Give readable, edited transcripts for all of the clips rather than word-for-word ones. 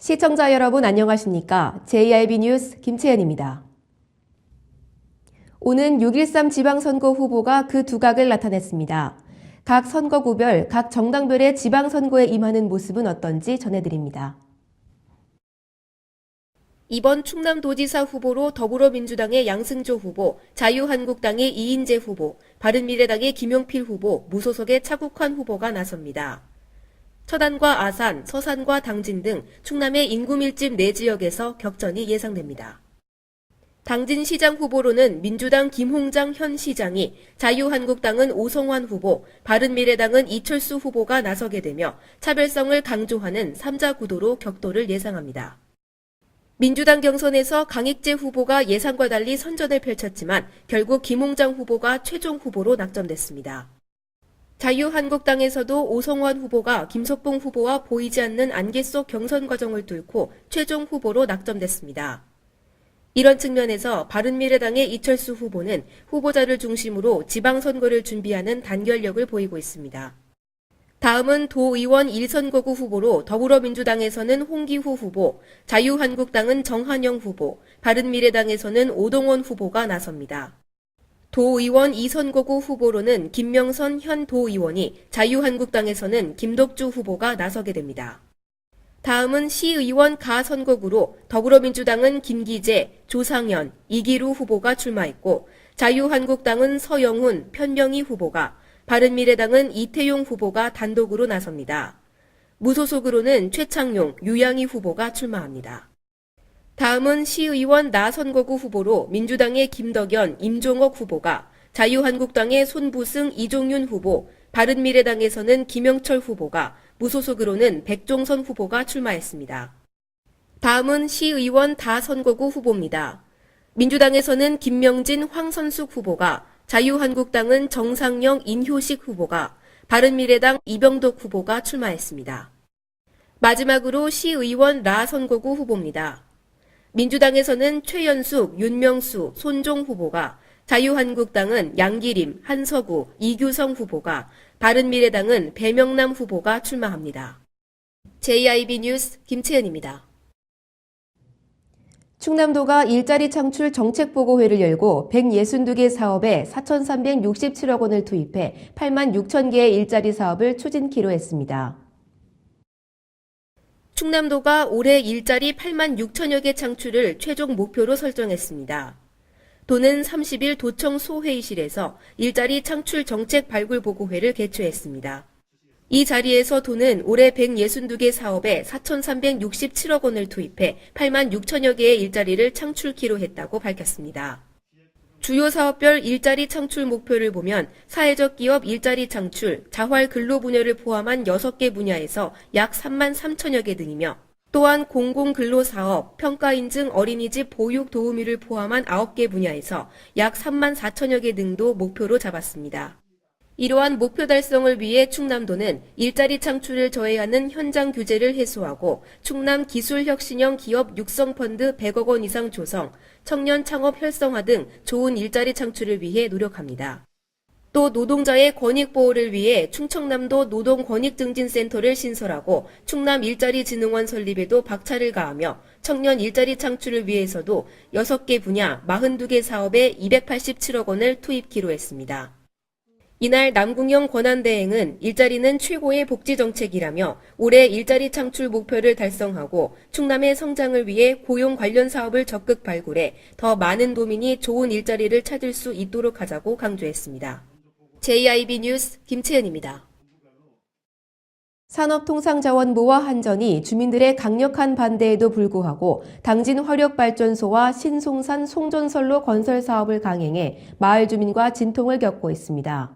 시청자 여러분 안녕하십니까? JIB 뉴스 김채연입니다. 오는 6.13 지방선거 후보가 그 두각을 나타냈습니다. 각 선거구별, 각 정당별의 지방선거에 임하는 모습은 어떤지 전해드립니다. 이번 충남도지사 후보로 더불어민주당의 양승조 후보, 자유한국당의 이인재 후보, 바른미래당의 김용필 후보, 무소속의 차국환 후보가 나섭니다. 처단과 아산, 서산과 당진 등 충남의 인구 밀집 4지역에서 격전이 예상됩니다. 당진시장 후보로는 민주당 김홍장 현 시장이, 자유한국당은 오성환 후보, 바른미래당은 이철수 후보가 나서게 되며 차별성을 강조하는 3자 구도로 격돌을 예상합니다. 민주당 경선에서 강익재 후보가 예상과 달리 선전을 펼쳤지만 결국 김홍장 후보가 최종 후보로 낙점됐습니다. 자유한국당에서도 오성환 후보가 김석봉 후보와 보이지 않는 안개 속 경선 과정을 뚫고 최종 후보로 낙점됐습니다. 이런 측면에서 바른미래당의 이철수 후보는 후보자를 중심으로 지방선거를 준비하는 단결력을 보이고 있습니다. 다음은 도의원 1선거구 후보로 더불어민주당에서는 홍기후 후보, 자유한국당은 정한영 후보, 바른미래당에서는 오동원 후보가 나섭니다. 도의원 2선거구 후보로는 김명선 현 도의원이, 자유한국당에서는 김덕주 후보가 나서게 됩니다. 다음은 시의원 가선거구로 더불어민주당은 김기재, 조상현, 이기루 후보가 출마했고, 자유한국당은 서영훈, 편명희 후보가, 바른미래당은 이태용 후보가 단독으로 나섭니다. 무소속으로는 최창용, 유양희 후보가 출마합니다. 다음은 시의원 나선거구 후보로 민주당의 김덕연, 임종옥 후보가, 자유한국당의 손부승, 이종윤 후보, 바른미래당에서는 김영철 후보가, 무소속으로는 백종선 후보가 출마했습니다. 다음은 시의원 다선거구 후보입니다. 민주당에서는 김명진, 황선숙 후보가, 자유한국당은 정상영, 인효식 후보가, 바른미래당 이병덕 후보가 출마했습니다. 마지막으로 시의원 라선거구 후보입니다. 민주당에서는 최연숙, 윤명수, 손종 후보가, 자유한국당은 양기림, 한서구, 이규성 후보가, 바른미래당은 배명남 후보가 출마합니다. JIB 뉴스 김채연입니다. 충남도가 일자리 창출 정책보고회를 열고 162개 사업에 4,367억 원을 투입해 8만 6천 개의 일자리 사업을 추진키로 했습니다. 충남도가 올해 일자리 8만 6천여 개 창출을 최종 목표로 설정했습니다. 도는 30일 도청 소회의실에서 일자리 창출 정책 발굴 보고회를 개최했습니다. 이 자리에서 도는 올해 162개 사업에 4,367억 원을 투입해 8만 6천여 개의 일자리를 창출키로 했다고 밝혔습니다. 주요 사업별 일자리 창출 목표를 보면 사회적 기업 일자리 창출, 자활 근로 분야를 포함한 6개 분야에서 약 3만 3천여 개 등이며, 또한 공공근로사업, 평가인증 어린이집 보육 도우미를 포함한 9개 분야에서 약 3만 4천여 개 등도 목표로 잡았습니다. 이러한 목표 달성을 위해 충남도는 일자리 창출을 저해하는 현장 규제를 해소하고 충남 기술혁신형 기업 육성펀드 100억 원 이상 조성, 청년 창업 활성화 등 좋은 일자리 창출을 위해 노력합니다. 또 노동자의 권익 보호를 위해 충청남도 노동권익증진센터를 신설하고 충남 일자리진흥원 설립에도 박차를 가하며 청년 일자리 창출을 위해서도 6개 분야 42개 사업에 287억 원을 투입키로 했습니다. 이날 남궁영 권한대행은 일자리는 최고의 복지정책이라며 올해 일자리 창출 목표를 달성하고 충남의 성장을 위해 고용 관련 사업을 적극 발굴해 더 많은 도민이 좋은 일자리를 찾을 수 있도록 하자고 강조했습니다. JIB 뉴스 김채연입니다. 산업통상자원부와 한전이 주민들의 강력한 반대에도 불구하고 당진 화력발전소와 신송산 송전선로 건설 사업을 강행해 마을 주민과 진통을 겪고 있습니다.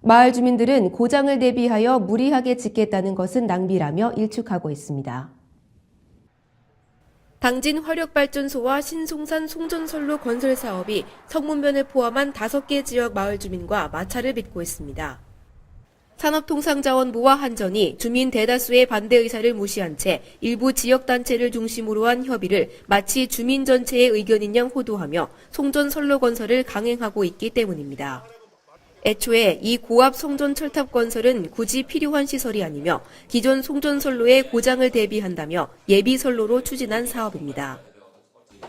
마을 주민들은 고장을 대비하여 무리하게 짓겠다는 것은 낭비라며 일축하고 있습니다. 당진 화력발전소와 신송산 송전선로 건설 사업이 성문면을 포함한 5개 지역 마을 주민과 마찰을 빚고 있습니다. 산업통상자원부와 한전이 주민 대다수의 반대 의사를 무시한 채 일부 지역단체를 중심으로 한 협의를 마치 주민 전체의 의견인 양 호도하며 송전선로 건설을 강행하고 있기 때문입니다. 애초에 이 고압 송전 철탑 건설은 굳이 필요한 시설이 아니며 기존 송전선로의 고장을 대비한다며 예비선로로 추진한 사업입니다.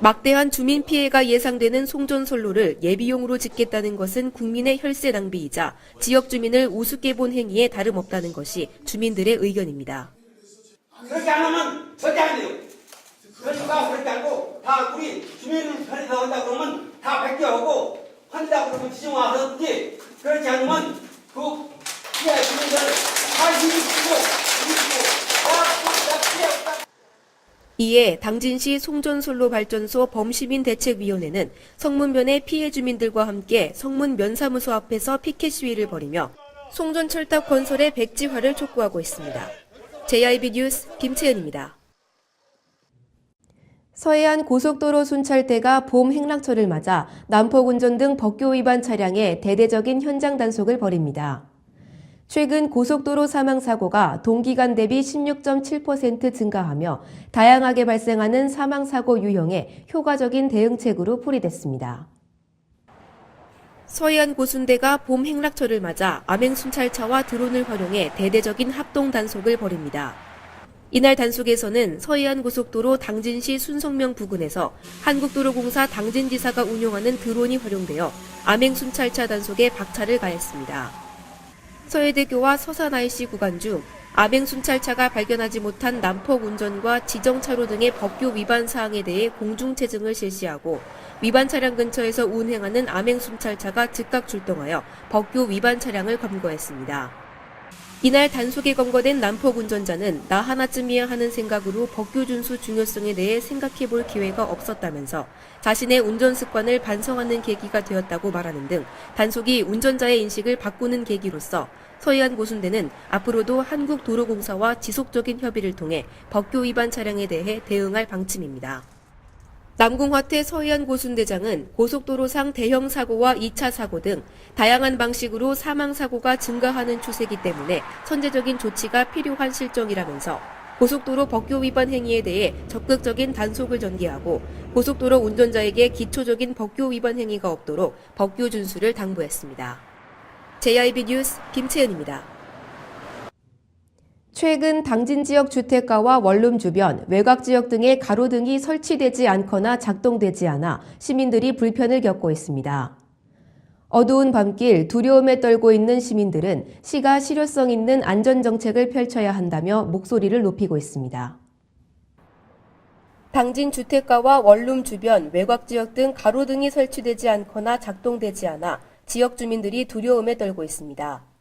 막대한 주민 피해가 예상되는 송전선로를 예비용으로 짓겠다는 것은 국민의 혈세 낭비이자 지역 주민을 우습게 본 행위에 다름없다는 것이 주민들의 의견입니다. 그렇게 안 하면 절대 안 돼요. 그러니까 그렇게 하고 다 우리 주민을 편히 나온다 그러면 다 백개하고 한다고 그러면 지정 와서든지 그렇지 않으면 그 피해 주민들 다 이기고 다 피해 없다. 이에 당진시 송전선로 발전소 범시민대책위원회는 성문면의 피해 주민들과 함께 성문면사무소 앞에서 피켓 시위를 벌이며 송전철탑 건설의 백지화를 촉구하고 있습니다. JIB 뉴스 김채은입니다. 서해안 고속도로 순찰대가 봄 행락철을 맞아 난폭운전 등 법규 위반 차량에 대대적인 현장 단속을 벌입니다. 최근 고속도로 사망사고가 동기간 대비 16.7% 증가하며 다양하게 발생하는 사망사고 유형에 효과적인 대응책으로 풀이됐습니다. 서해안 고순대가 봄 행락철을 맞아 암행순찰차와 드론을 활용해 대대적인 합동 단속을 벌입니다. 이날 단속에서는 서해안 고속도로 당진시 순성면 부근에서 한국도로공사 당진지사가 운용하는 드론이 활용되어 암행순찰차 단속에 박차를 가했습니다. 서해대교와 서산 IC 구간 중 암행순찰차가 발견하지 못한 난폭 운전과 지정차로 등의 법규 위반 사항에 대해 공중체증을 실시하고 위반 차량 근처에서 운행하는 암행순찰차가 즉각 출동하여 법규 위반 차량을 검거했습니다. 이날 단속에 검거된 난폭 운전자는 나 하나쯤이야 하는 생각으로 법규 준수 중요성에 대해 생각해볼 기회가 없었다면서 자신의 운전 습관을 반성하는 계기가 되었다고 말하는 등 단속이 운전자의 인식을 바꾸는 계기로서 서해안 고순대는 앞으로도 한국도로공사와 지속적인 협의를 통해 법규 위반 차량에 대해 대응할 방침입니다. 남궁화태 서해안 고순대장은 고속도로상 대형 사고와 2차 사고 등 다양한 방식으로 사망사고가 증가하는 추세이기 때문에 선제적인 조치가 필요한 실정이라면서 고속도로 법규 위반 행위에 대해 적극적인 단속을 전개하고 고속도로 운전자에게 기초적인 법규 위반 행위가 없도록 법규 준수를 당부했습니다. JIB 뉴스 김채은입니다. 최근 당진 지역 주택가와 원룸 주변, 외곽 지역 등에 가로등이 설치되지 않거나 작동되지 않아 시민들이 불편을 겪고 있습니다. 어두운 밤길 두려움에 떨고 있는 시민들은 시가 실효성 있는 안전정책을 펼쳐야 한다며 목소리를 높이고 있습니다. 당진 주택가와 원룸 주변, 외곽 지역 등 가로등이 설치되지 않거나 작동되지 않아 지역 주민들이 두려움에 떨고 있습니다.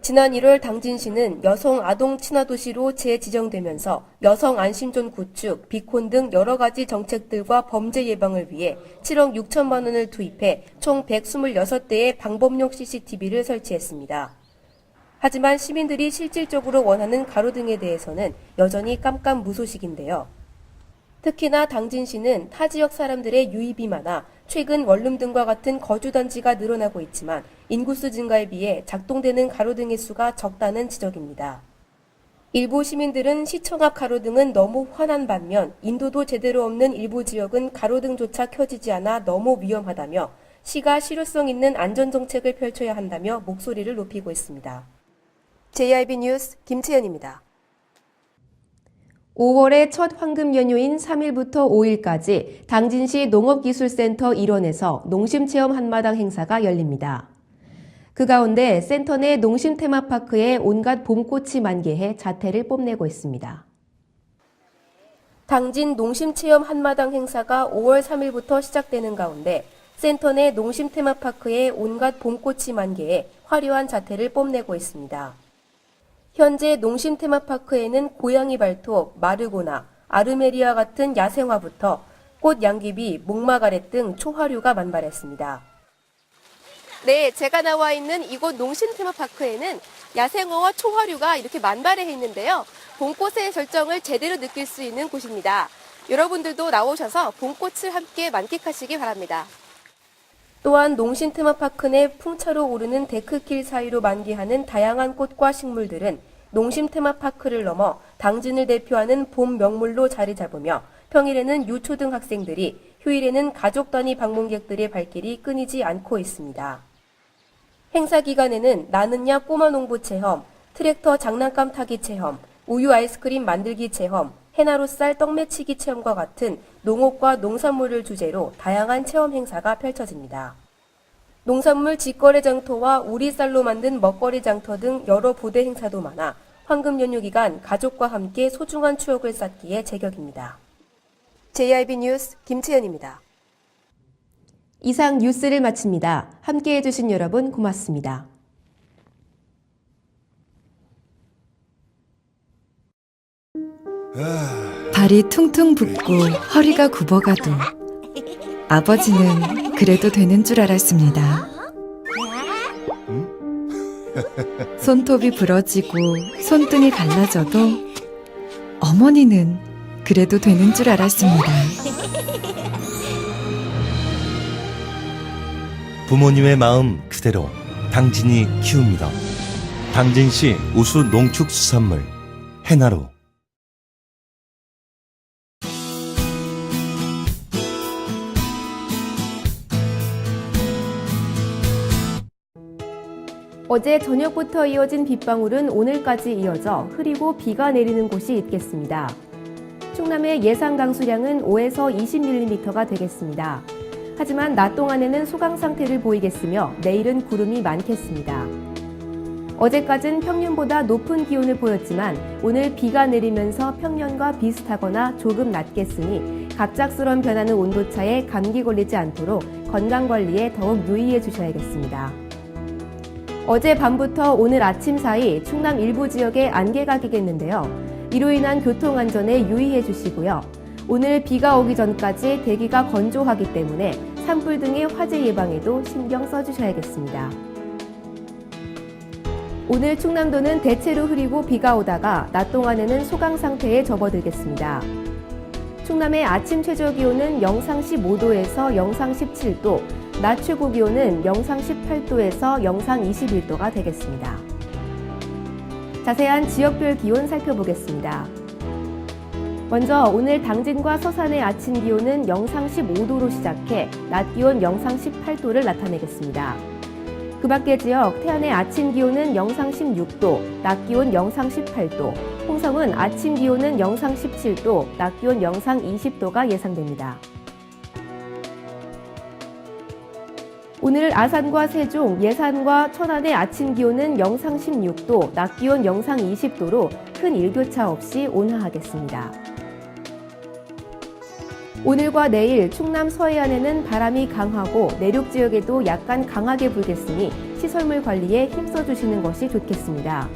지난 1월 당진시는 여성 아동 친화도시로 재지정되면서 여성 안심존 구축, 비콘 등 여러 가지 정책들과 범죄 예방을 위해 7억 6천만 원을 투입해 총 126대의 방범용 CCTV를 설치했습니다. 하지만 시민들이 실질적으로 원하는 가로등에 대해서는 여전히 깜깜무소식인데요. 특히나 당진시는 타 지역 사람들의 유입이 많아 최근 원룸 등과 같은 거주단지가 늘어나고 있지만 인구수 증가에 비해 작동되는 가로등의 수가 적다는 지적입니다. 일부 시민들은 시청 앞 가로등은 너무 환한 반면 인도도 제대로 없는 일부 지역은 가로등조차 켜지지 않아 너무 위험하다며 시가 실효성 있는 안전정책을 펼쳐야 한다며 목소리를 높이고 있습니다. JIB 뉴스 김채연입니다. 5월의 첫 황금 연휴인 3일부터 5일까지 당진시 농업기술센터 일원에서 농심체험 한마당 행사가 열립니다. 그 가운데 센터 내 농심 테마파크에 온갖 봄꽃이 만개해 자태를 뽐내고 있습니다. 당진 농심체험 한마당 행사가 5월 3일부터 시작되는 가운데 센터 내 농심 테마파크에 온갖 봄꽃이 만개해 화려한 자태를 뽐내고 있습니다. 현재 농심 테마파크에는 고양이 발톱, 마르고나, 아르메리아 같은 야생화부터 꽃 양귀비, 목마가렛 등 초화류가 만발했습니다. 네, 제가 나와 있는 이곳 농심 테마파크에는 야생화와 초화류가 이렇게 만발해 있는데요. 봄꽃의 절정을 제대로 느낄 수 있는 곳입니다. 여러분들도 나오셔서 봄꽃을 함께 만끽하시기 바랍니다. 또한 농심 테마파크 내 풍차로 오르는 데크길 사이로 만개하는 다양한 꽃과 식물들은 농심 테마파크를 넘어 당진을 대표하는 봄 명물로 자리 잡으며 평일에는 유초등 학생들이, 휴일에는 가족 단위 방문객들의 발길이 끊이지 않고 있습니다. 행사 기간에는 나는 야 꼬마 농부 체험, 트랙터 장난감 타기 체험, 우유 아이스크림 만들기 체험, 해나루쌀 떡매치기 체험과 같은 농업과 농산물을 주제로 다양한 체험 행사가 펼쳐집니다. 농산물 직거래 장터와 우리쌀로 만든 먹거리 장터 등 여러 부대 행사도 많아 황금 연휴 기간 가족과 함께 소중한 추억을 쌓기에 제격입니다. JIB 뉴스 김채연입니다. 이상 뉴스를 마칩니다. 함께해 주신 여러분 고맙습니다. 발이 퉁퉁 붓고 허리가 굽어가도 아버지는 그래도 되는 줄 알았습니다. 손톱이 부러지고 손등이 갈라져도 어머니는 그래도 되는 줄 알았습니다. 부모님의 마음 그대로 당진이 키웁니다. 당진시 우수 농축수산물 해나루. 어제 저녁부터 이어진 빗방울은 오늘까지 이어져 흐리고 비가 내리는 곳이 있겠습니다. 충남의 예상 강수량은 5에서 20mm가 되겠습니다. 하지만 낮 동안에는 소강 상태를 보이겠으며 내일은 구름이 많겠습니다. 어제까진 평년보다 높은 기온을 보였지만 오늘 비가 내리면서 평년과 비슷하거나 조금 낮겠으니 갑작스러운 변하는 온도차에 감기 걸리지 않도록 건강관리에 더욱 유의해 주셔야겠습니다. 어제 밤부터 오늘 아침 사이 충남 일부 지역에 안개가 끼겠는데요. 이로 인한 교통안전에 유의해 주시고요. 오늘 비가 오기 전까지 대기가 건조하기 때문에 산불 등의 화재 예방에도 신경 써주셔야겠습니다. 오늘 충남도는 대체로 흐리고 비가 오다가 낮 동안에는 소강 상태에 접어들겠습니다. 충남의 아침 최저 기온은 영상 15도에서 영상 17도, 낮 최고 기온은 영상 18도에서 영상 21도가 되겠습니다. 자세한 지역별 기온 살펴보겠습니다. 먼저 오늘 당진과 서산의 아침 기온은 영상 15도로 시작해 낮 기온 영상 18도를 나타내겠습니다. 그 밖의 지역 태안의 아침 기온은 영상 16도, 낮 기온 영상 18도, 홍성은 아침 기온은 영상 17도, 낮 기온 영상 20도가 예상됩니다. 오늘 아산과 세종, 예산과 천안의 아침 기온은 영상 16도, 낮 기온 영상 20도로 큰 일교차 없이 온화하겠습니다. 오늘과 내일 충남 서해안에는 바람이 강하고 내륙 지역에도 약간 강하게 불겠으니 시설물 관리에 힘써주시는 것이 좋겠습니다.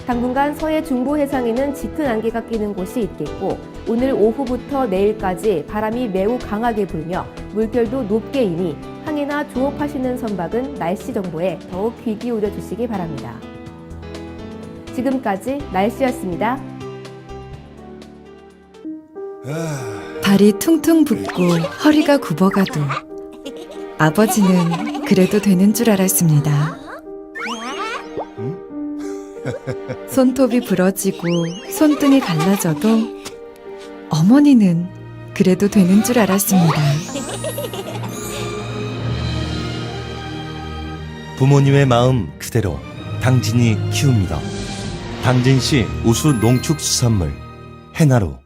당분간 서해 중부 해상에는 짙은 안개가 끼는 곳이 있겠고 오늘 오후부터 내일까지 바람이 매우 강하게 불며 물결도 높게 이니 항해나 조업하시는 선박은 날씨 정보에 더욱 귀 기울여 주시기 바랍니다. 지금까지 날씨였습니다. 발이 퉁퉁 붓고 허리가 굽어가도 아버지는 그래도 되는 줄 알았습니다. 손톱이 부러지고 손등이 갈라져도 어머니는 그래도 되는 줄 알았습니다. 부모님의 마음 그대로 당진이 키웁니다. 당진시 우수 농축수산물 해나루.